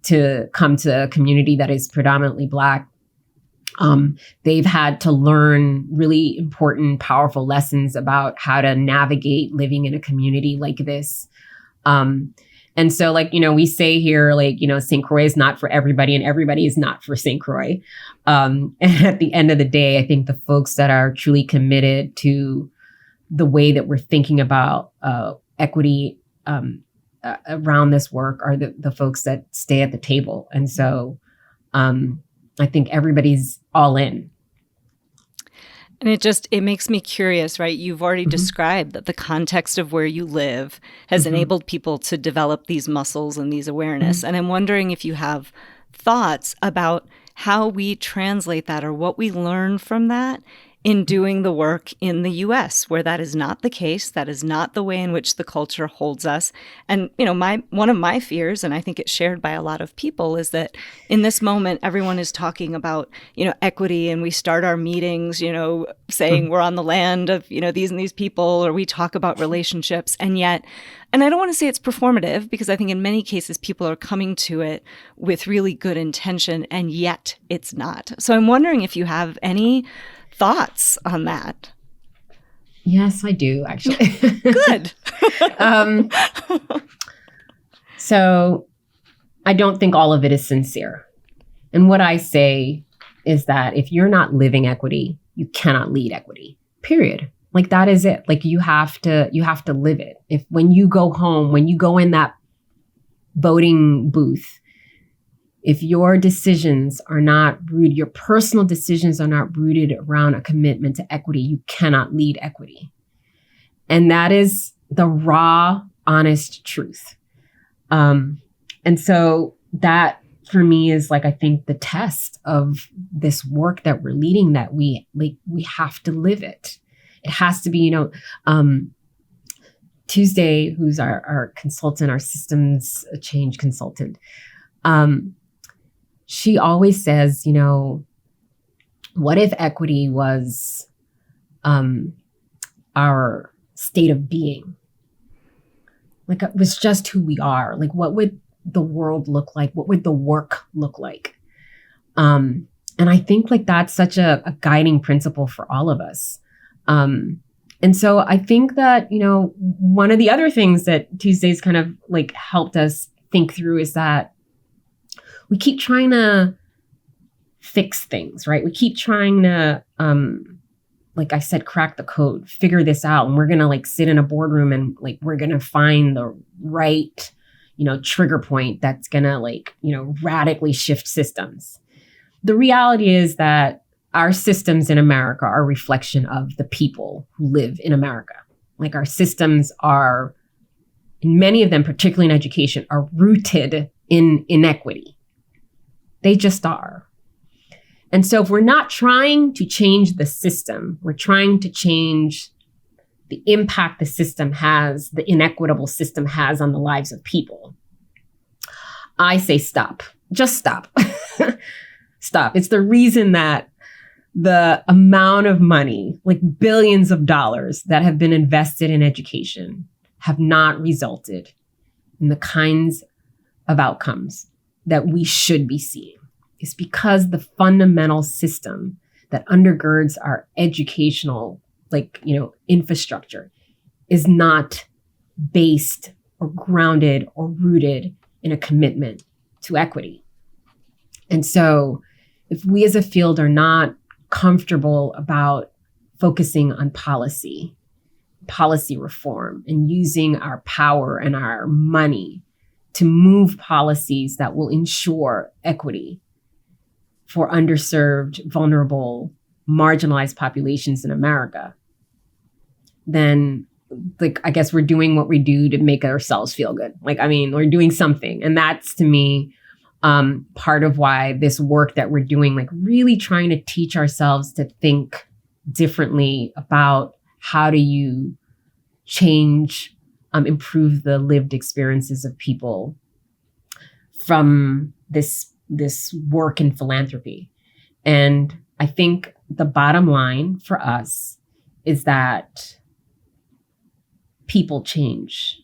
to come to a community that is predominantly Black. They've had to learn really important, powerful lessons about how to navigate living in a community like this. And so, we say here, St. Croix is not for everybody, and everybody is not for St. Croix. And at the end of the day, I think the folks that are truly committed to the way that we're thinking about equity around this work are the folks that stay at the table. And so I think everybody's all in. And it makes me curious, right? You've already described that the context of where you live has enabled people to develop these muscles and these awareness. And I'm wondering if you have thoughts about how we translate that or what we learn from that in doing the work in the US, where that is not the case. That is not the way in which the culture holds us. And, one of my fears, and I think it's shared by a lot of people, is that in this moment, everyone is talking about, equity, and we start our meetings, saying we're on the land of, these and these people, or we talk about relationships. And yet, and I don't want to say it's performative, because I think in many cases people are coming to it with really good intention, and yet it's not. So I'm wondering if you have any thoughts on that. Yes, I do, actually. Good. So I don't think all of it is sincere. And what I say is that if you're not living equity, you cannot lead equity, period. Like, that is it. Like, you have to live it. If when you go home, when you go in that voting booth, if your decisions are not rooted, your personal decisions are not rooted around a commitment to equity, you cannot lead equity. And that is the raw, honest truth. And so that, for me, is I think the test of this work that we're leading, that we have to live it. It has to be, Tuesday, who's our consultant, our systems change consultant, she always says, what if equity was our state of being? Like, it was just who we are. Like, what would the world look like? What would the work look like? And I think that's such a guiding principle for all of us. And so I think that, one of the other things that Tuesday's kind of helped us think through is that we keep trying to fix things, right? We keep trying to, like I said, crack the code, figure this out. And we're going to sit in a boardroom and we're going to find the right, trigger point that's going to radically shift systems. The reality is that our systems in America are a reflection of the people who live in America. Our systems are, many of them, particularly in education, are rooted in inequity. They just are. And so if we're not trying to change the system, we're trying to change the impact the system has, the inequitable system has on the lives of people, I say stop. Just stop. Stop. It's the reason that the amount of money, billions of dollars that have been invested in education, have not resulted in the kinds of outcomes that we should be seeing. Is because the fundamental system that undergirds our educational, infrastructure is not based or grounded or rooted in a commitment to equity. And so if we as a field are not comfortable about focusing on policy reform, and using our power and our money to move policies that will ensure equity for underserved, vulnerable, marginalized populations in America, then I guess we're doing what we do to make ourselves feel good. We're doing something. And that's, to me, part of why this work that we're doing, really trying to teach ourselves to think differently about how do you change, improve the lived experiences of people from this work in philanthropy. And I think the bottom line for us is that people change,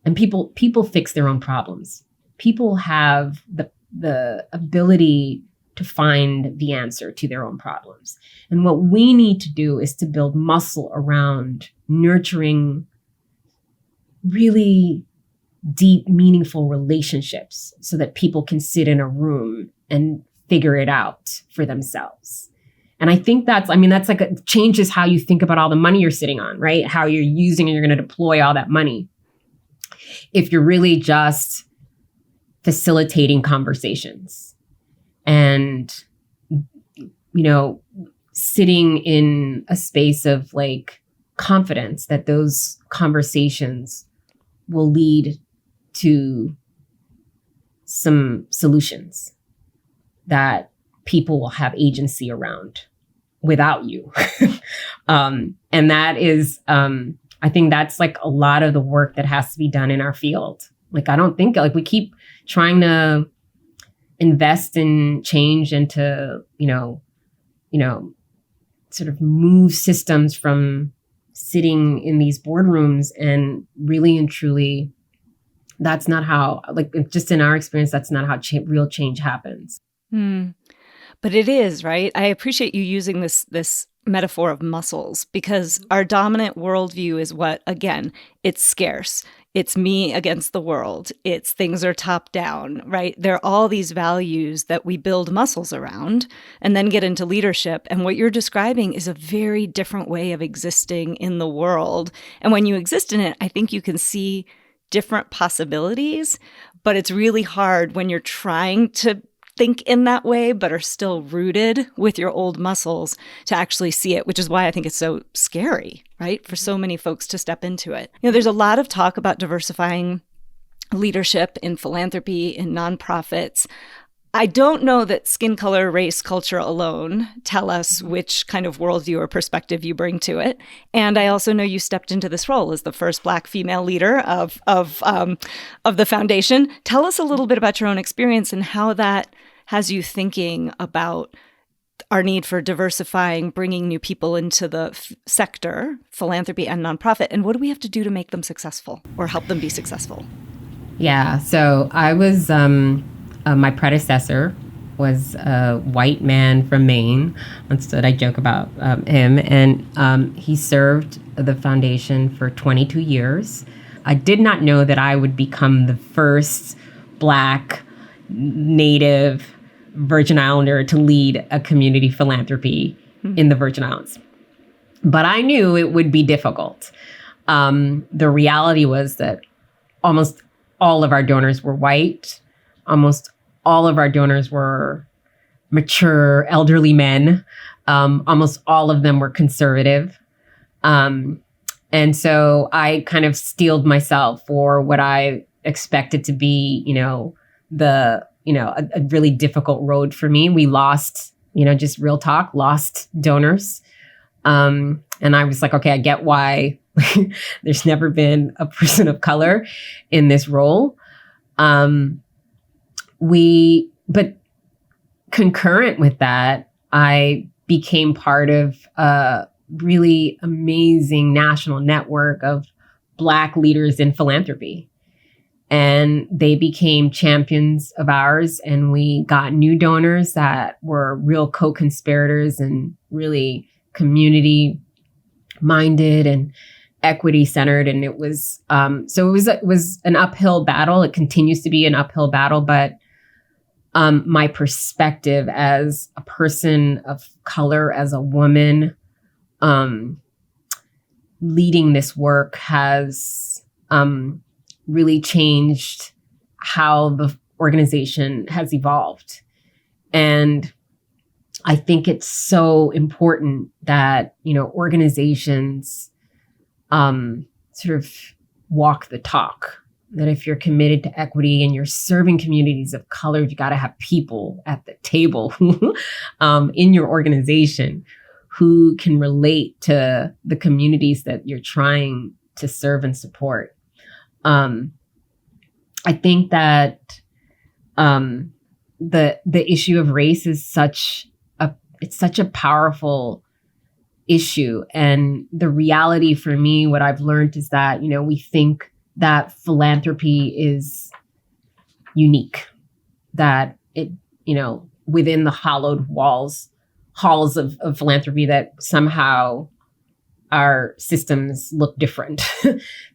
and people fix their own problems. People have the ability to find the answer to their own problems. And what we need to do is to build muscle around nurturing really deep, meaningful relationships so that people can sit in a room and figure it out for themselves. And I think it changes how you think about all the money you're sitting on, right? How you're using and you're going to deploy all that money. If you're really just facilitating conversations and, sitting in a space of like confidence that those conversations will lead to some solutions that people will have agency around without you. And that is, I think that's like a lot of the work that has to be done in our field. Like, I don't think like we keep trying to invest in change and to, sort of move systems from sitting in these boardrooms, and really and truly, that's not how, like, just in our experience, that's not how real change happens. But it is, right? I appreciate you using this metaphor of muscles, because our dominant worldview is what, again, it's scarce. It's me against the world. It's things are top down, right? There are all these values that we build muscles around and then get into leadership. And what you're describing is a very different way of existing in the world. And when you exist in it, I think you can see different possibilities, but it's really hard when you're trying to think in that way, but are still rooted with your old muscles to actually see it, which is why I think it's so scary, right? For so many folks to step into it. There's a lot of talk about diversifying leadership in philanthropy, in nonprofits. I don't know that skin color, race, culture alone tell us which kind of worldview or perspective you bring to it. And I also know you stepped into this role as the first Black female leader of the foundation. Tell us a little bit about your own experience and how that has you thinking about our need for diversifying, bringing new people into the sector, philanthropy and nonprofit, and what do we have to do to make them successful or help them be successful? Yeah, so I was, my predecessor was a white man from Maine. Instead, I joke about him, and he served the foundation for 22 years. I did not know that I would become the first Black native Virgin Islander to lead a community philanthropy in the Virgin Islands. But I knew it would be difficult. The reality was that almost all of our donors were white. Almost all of our donors were mature, elderly men. Almost all of them were conservative. And so I kind of steeled myself for what I expected to be, a really difficult road for me. We lost, just real talk, lost donors. And I was like, okay, I get why there's never been a person of color in this role. But concurrent with that, I became part of a really amazing national network of Black leaders in philanthropy. And they became champions of ours, and we got new donors that were real co-conspirators and really community-minded and equity-centered. And it was it was an uphill battle. It continues to be an uphill battle, but my perspective as a person of color, as a woman, leading this work has really changed how the organization has evolved. And I think it's so important that, organizations sort of walk the talk. That if you're committed to equity and you're serving communities of color, you got to have people at the table in your organization who can relate to the communities that you're trying to serve and support. I think that the issue of race is such a powerful issue. And the reality for me, what I've learned is that, we think that philanthropy is unique, that it, within the hollowed halls of philanthropy, that somehow our systems look different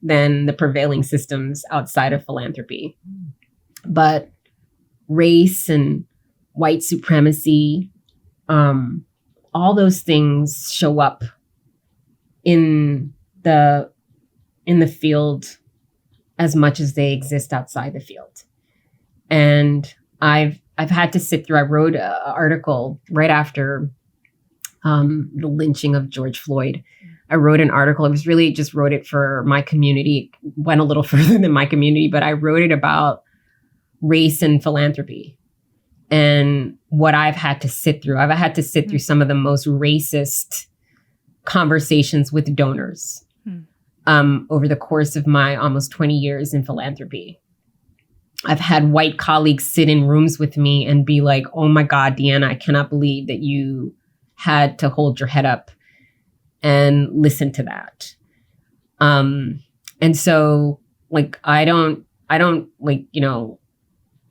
than the prevailing systems outside of philanthropy. But race and white supremacy, all those things show up in the field as much as they exist outside the field. And I've had to sit through, I wrote an article right after the lynching of George Floyd. I wrote an article. It was really just wrote it for my community. It went a little further than my community, but I wrote it about race and philanthropy and what I've had to sit through. I've had to sit through some of the most racist conversations with donors over the course of my almost 20 years in philanthropy. I've had white colleagues sit in rooms with me and be like, oh my God, Deanna, I cannot believe that you had to hold your head up and listen to that. And so like, I don't like, you know,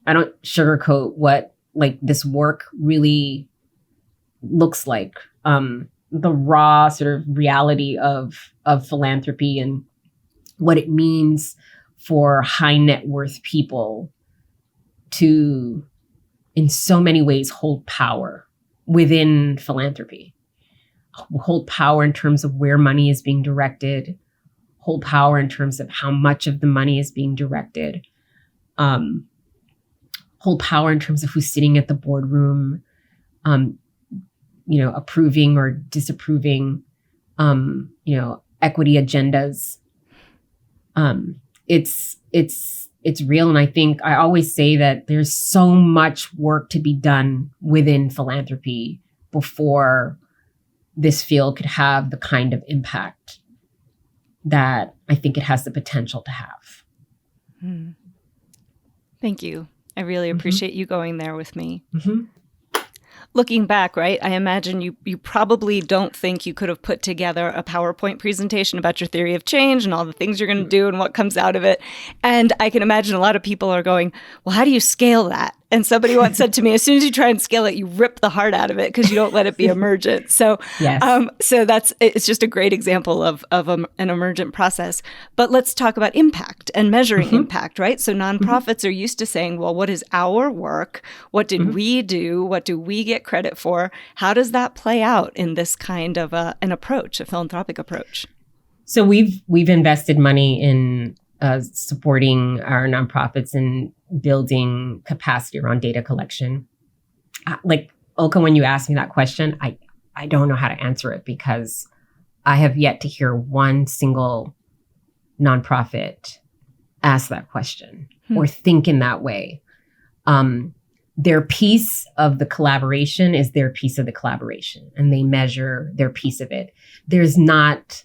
I don't sugarcoat what like this work really looks like. The raw sort of reality of philanthropy and what it means for high net worth people to, in so many ways, hold power within philanthropy, hold power in terms of where money is being directed, hold power in terms of how much of the money is being directed, hold power in terms of who's sitting at the boardroom, you know, approving or disapproving, you know, equity agendas. It's real. And I think I always say that there's so much work to be done within philanthropy before this field could have the kind of impact that I think it has the potential to have. Thank you. I really appreciate you going there with me. Looking back, right, I imagine you probably don't think you could have put together a PowerPoint presentation about your theory of change and all the things you're going to do and what comes out of it. And I can imagine a lot of people are going, well, how do you scale that? And somebody once said to me, as soon as you try and scale it, you rip the heart out of it because you don't let it be emergent. So, yes. So it's just a great example of an emergent process. But let's talk about impact and measuring impact, right? So nonprofits are used to saying, well, what is our work? What did we do? What do we get credit for? How does that play out in this kind of an approach, a philanthropic approach? So we've invested money in supporting our nonprofits and building capacity around data collection. Like, Ulcca, when you asked me that question, I don't know how to answer it because I have yet to hear one single nonprofit ask that question or think in that way. Their piece of the collaboration is their piece of the collaboration, and they measure their piece of it. There's not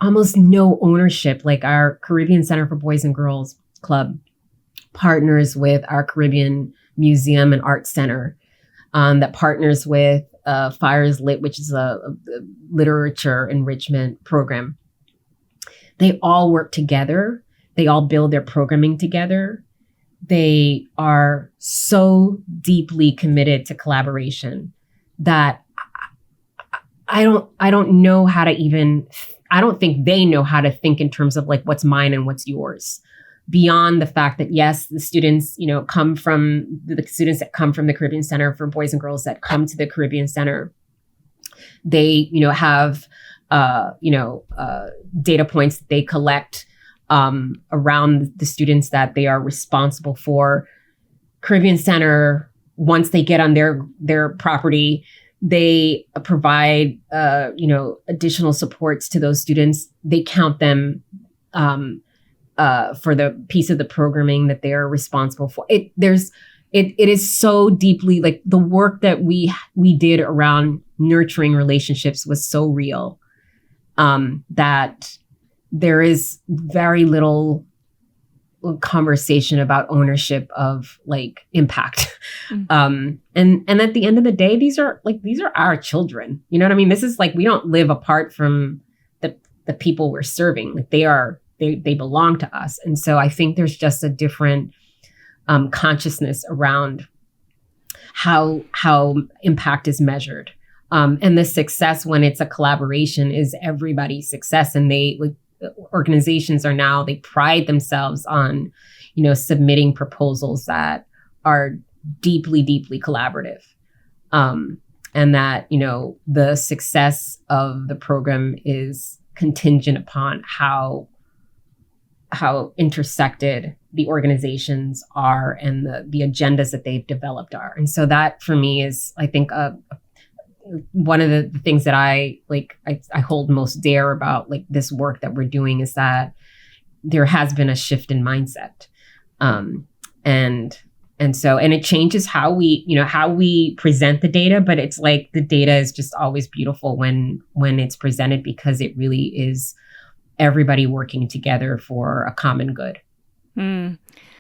almost no ownership. Like our Caribbean Center for Boys and Girls Club partners with our Caribbean Museum and Art Center that partners with Fires Lit, which is a literature enrichment program. They all work together. They all build their programming together. They are so deeply committed to collaboration that I don't know how to even, I don't think they know how to think in terms of like what's mine and what's yours. Beyond the fact that, yes, the students, you know, come from the students that come from the Caribbean Center for Boys and Girls that come to the Caribbean Center, they, you know, have, data points that they collect around the students that they are responsible for. Caribbean Center, once they get on their property, they provide, additional supports to those students. They count them for the piece of the programming that they are responsible for. It is so deeply, like, the work that we did around nurturing relationships was so real that there is very little conversation about ownership of like impact. And at the end of the day, these are our children. You know what I mean? This is like, we don't live apart from the people we're serving. Like they belong to us. And so I think there's just a different consciousness around how impact is measured. And the success, when it's a collaboration, is everybody's success. And organizations are now, they pride themselves on, submitting proposals that are deeply, deeply collaborative. And that, the success of the program is contingent upon how intersected the organizations are and the agendas that they've developed are. And so that for me is, I think, one of the things that I hold most dear about like this work that we're doing is that there has been a shift in mindset. And it changes how we present the data, but it's like the data is just always beautiful when it's presented because it really is everybody working together for a common good.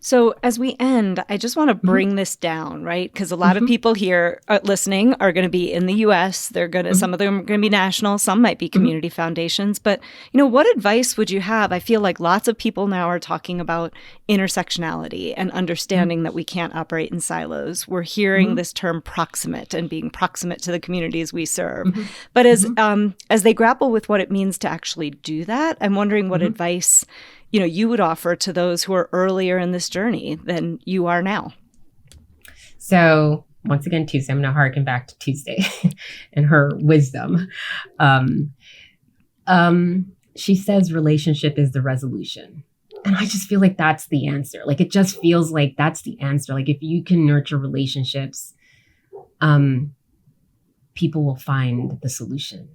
So as we end, I just want to bring this down, right? Because a lot of people here listening are going to be in the U.S. They're going to, some of them are going to be national, some might be community foundations. But, what advice would you have? I feel like lots of people now are talking about intersectionality and understanding that we can't operate in silos. We're hearing this term proximate and being proximate to the communities we serve. But as they grapple with what it means to actually do that, I'm wondering what advice you would offer to those who are earlier in this journey than you are now. So once again, Tuesday, I'm going to harken back to Tuesday and her wisdom. She says relationship is the resolution. And I just feel like that's the answer. Like, it just feels like that's the answer. Like, if you can nurture relationships, people will find the solution.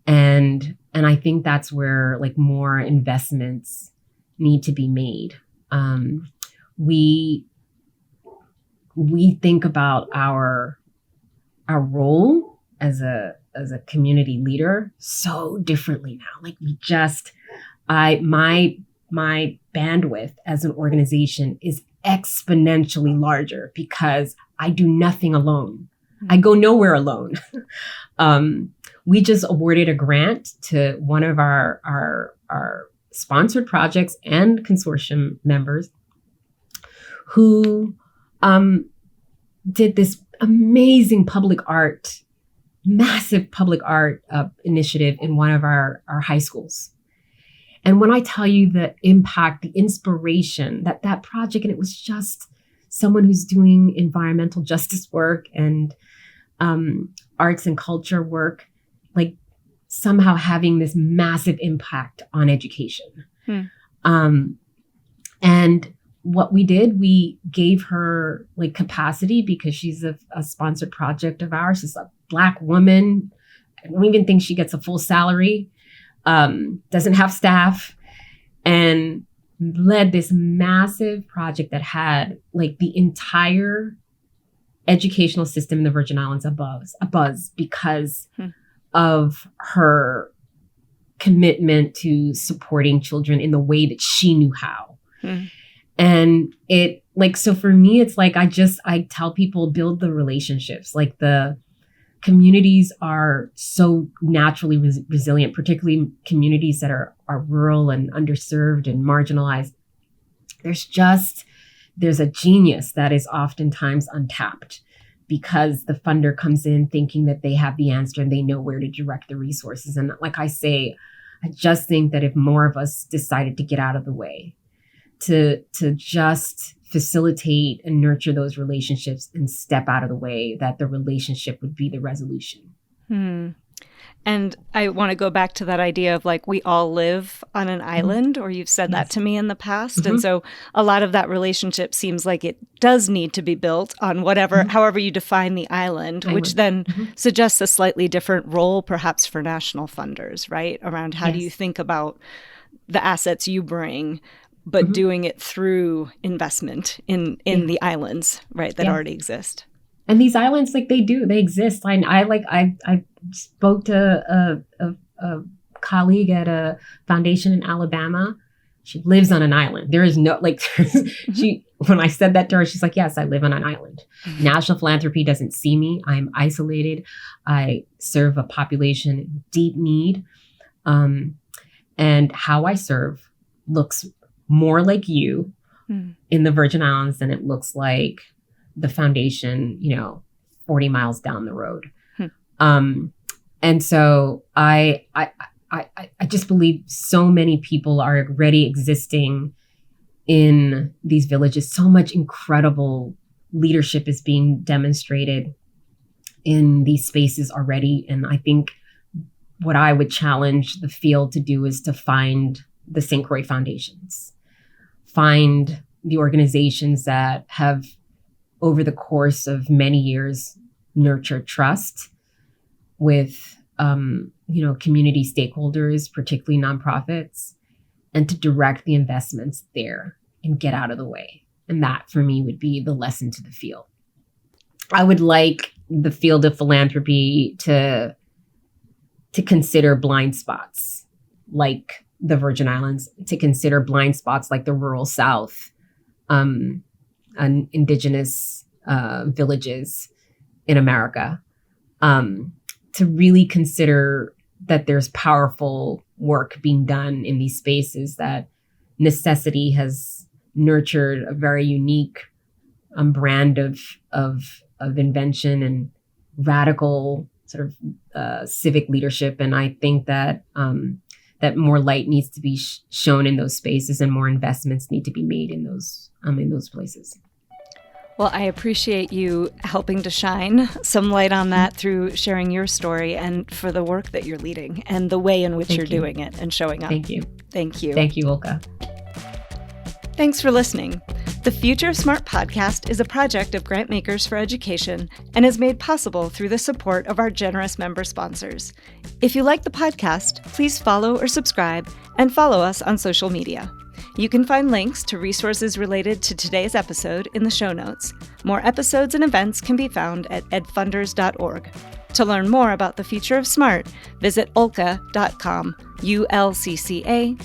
And I think that's where like more investments need to be made. We think about our role as a community leader so differently now. Like my bandwidth as an organization is exponentially larger because I do nothing alone. I go nowhere alone. We just awarded a grant to one of our sponsored projects and consortium members who did this amazing massive public art initiative in one of our high schools. And when I tell you the impact, the inspiration that project, and it was just someone who's doing environmental justice work and arts and culture work, like somehow having this massive impact on education. And what we did, we gave her like capacity because she's a sponsored project of ours. She's a Black woman. I don't even think she gets a full salary, doesn't have staff, and led this massive project that had like the entire educational system in the Virgin Islands abuzz because of her commitment to supporting children in the way that she knew how. And it like, so for me, it's like, I tell people, build the relationships. Like, the communities are so naturally resilient, particularly communities that are rural and underserved and marginalized. There's a genius that is oftentimes untapped because the funder comes in thinking that they have the answer and they know where to direct the resources. And like I say, I just think that if more of us decided to get out of the way, to just facilitate and nurture those relationships and step out of the way, that the relationship would be the resolution. And I want to go back to that idea of like, we all live on an island, or you've said that to me in the past. And so a lot of that relationship seems like it does need to be built on however you define the island, which then suggests a slightly different role perhaps for national funders, right? Around how do you think about the assets you bring, but doing it through investment in the islands, right, that already exist. And these islands, like they exist. I spoke to a colleague at a foundation in Alabama. She lives on an island. There is no, like, when I said that to her, she's like, yes, I live on an island. National Philanthropy doesn't see me. I'm isolated. I serve a population in deep need. And how I serve looks more like you in the Virgin Islands than it looks like the foundation, 40 miles down the road. And so I just believe so many people are already existing in these villages. So much incredible leadership is being demonstrated in these spaces already. And I think what I would challenge the field to do is to find the St. Croix Foundations, find the organizations that have, over the course of many years, nurtured trust with, community stakeholders, particularly nonprofits, and to direct the investments there and get out of the way. And that, for me, would be the lesson to the field. I would like the field of philanthropy to consider blind spots like the Virgin Islands, to consider blind spots like the rural South, and indigenous villages in America, to really consider that there's powerful work being done in these spaces, that necessity has nurtured a very unique brand of invention and radical sort of civic leadership. And I think that that more light needs to be shown in those spaces, and more investments need to be made in those places. Well, I appreciate you helping to shine some light on that through sharing your story, and for the work that you're leading and the way in which you're doing it and showing up. Thank you. Thank you. Thank you, Ulcca. Thanks for listening. The Future of Smart podcast is a project of Grantmakers for Education and is made possible through the support of our generous member sponsors. If you like the podcast, please follow or subscribe and follow us on social media. You can find links to resources related to today's episode in the show notes. More episodes and events can be found at edfunders.org. To learn more about the future of smart, visit ulcca.com, ulcca.com.